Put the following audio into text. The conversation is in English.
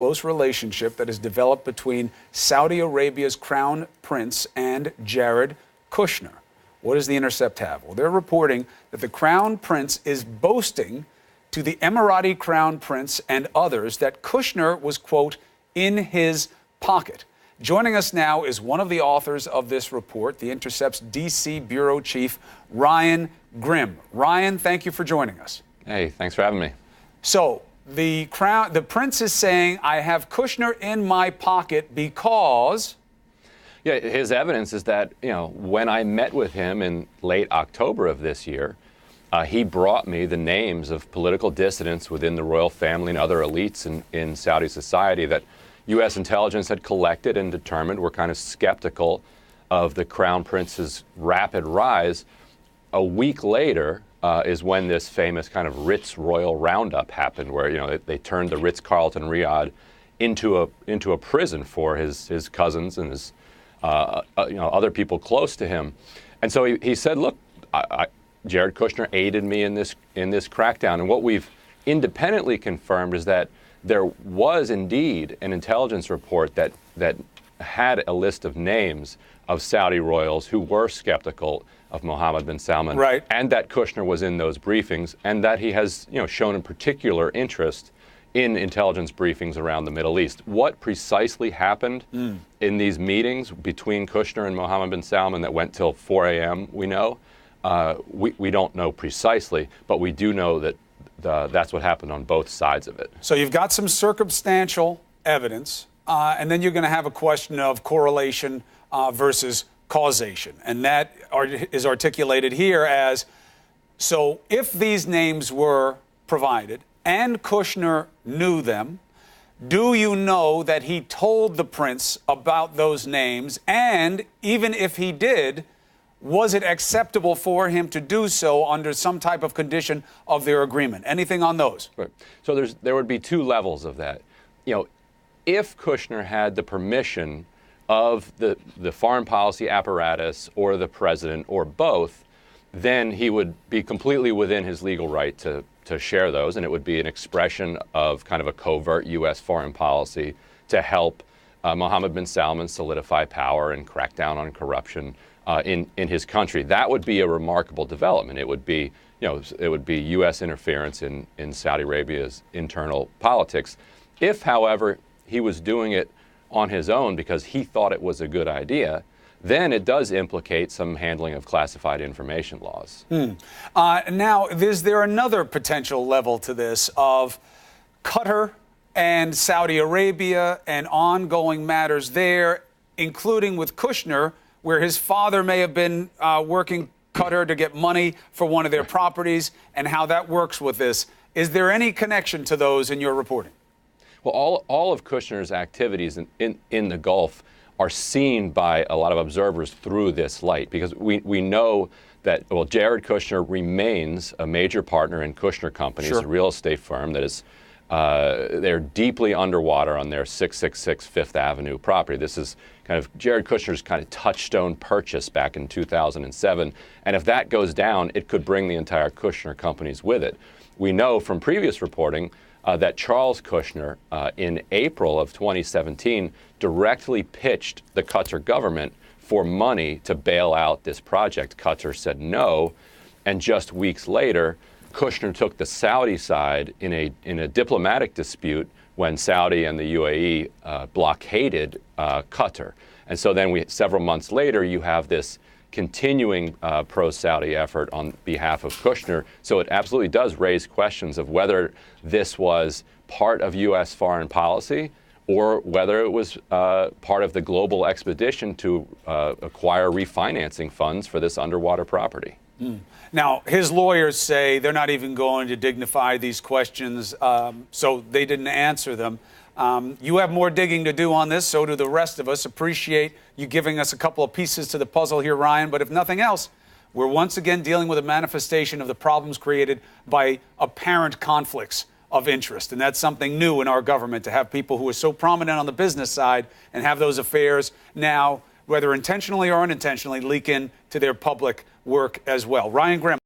close relationship that has developed between Saudi Arabia's crown prince and Jared Kushner. What does The Intercept have? Well, they're reporting that the crown prince is boasting to the Emirati crown prince and others that Kushner was, quote, in his pocket. Joining us now is one of the authors of this report, The Intercept's D.C. bureau chief, Ryan Grim. Ryan, thank you for joining us. Hey, thanks for having me. So, the prince is saying, I have Kushner in my pocket because... Yeah, his evidence is that, when I met with him in late October of this year, he brought me the names of political dissidents within the royal family and other elites in Saudi society that U.S. intelligence had collected and determined were kind of skeptical of the crown prince's rapid rise. A week later is when this famous kind of Ritz Royal Roundup happened, where they turned the Ritz-Carlton Riyadh into a prison for his cousins and his other people close to him. And so he said, look, Jared Kushner aided me in this crackdown. And what we've independently confirmed is that there was indeed an intelligence report that had a list of names of Saudi royals who were skeptical of Mohammed bin Salman, right, and that Kushner was in those briefings, and that he has shown a particular interest in intelligence briefings around the Middle East. What precisely happened in these meetings between Kushner and Mohammed bin Salman that went till 4 a.m., we don't know precisely, but we do know that that's what happened on both sides of it. So you've got some circumstantial evidence, and then you're going to have a question of correlation versus causation. And that is articulated here as, so if these names were provided and Kushner knew them, do you know that he told the prince about those names? And even if he did, was it acceptable for him to do so under some type of condition of their agreement? Anything on those? Right. So there would be two levels of that. If Kushner had the permission of the foreign policy apparatus or the president or both, then he would be completely within his legal right to share those, and it would be an expression of kind of a covert U.S. foreign policy to help Mohammed bin Salman solidify power and crack down on corruption in his country. That would be a remarkable development. It would be, U.S. interference in Saudi Arabia's internal politics. If, however, he was doing it on his own because he thought it was a good idea, then it does implicate some handling of classified information laws. Now, is there another potential level to this of Qatar and Saudi Arabia and ongoing matters there, including with Kushner, where his father may have been working Qatar to get money for one of their properties, and how that works with this? Is there any connection to those in your reporting? Well, all of Kushner's activities in the Gulf are seen by a lot of observers through this light, because we know that, Jared Kushner remains a major partner in Kushner Companies, Sure, a real estate firm that is, they're deeply underwater on their 666 Fifth Avenue property. This is kind of Jared Kushner's kind of touchstone purchase back in 2007. And if that goes down, it could bring the entire Kushner Companies with it. We know from previous reporting that Charles Kushner, in April of 2017, directly pitched the Qatar government for money to bail out this project. Qatar said no, and just weeks later, Kushner took the Saudi side in a diplomatic dispute when Saudi and the UAE blockaded Qatar. And so then several months later, you have this continuing pro-Saudi effort on behalf of Kushner. So it absolutely does raise questions of whether this was part of U.S. foreign policy or whether it was part of the global expedition to acquire refinancing funds for this underwater property. Now, his lawyers say they're not even going to dignify these questions, so they didn't answer them. You have more digging to do on this, so do the rest of us. Appreciate you giving us a couple of pieces to the puzzle here, Ryan. But if nothing else, we're once again dealing with a manifestation of the problems created by apparent conflicts of interest. And that's something new in our government, to have people who are so prominent on the business side and have those affairs now, whether intentionally or unintentionally, leak in to their public work as well. Ryan Grim.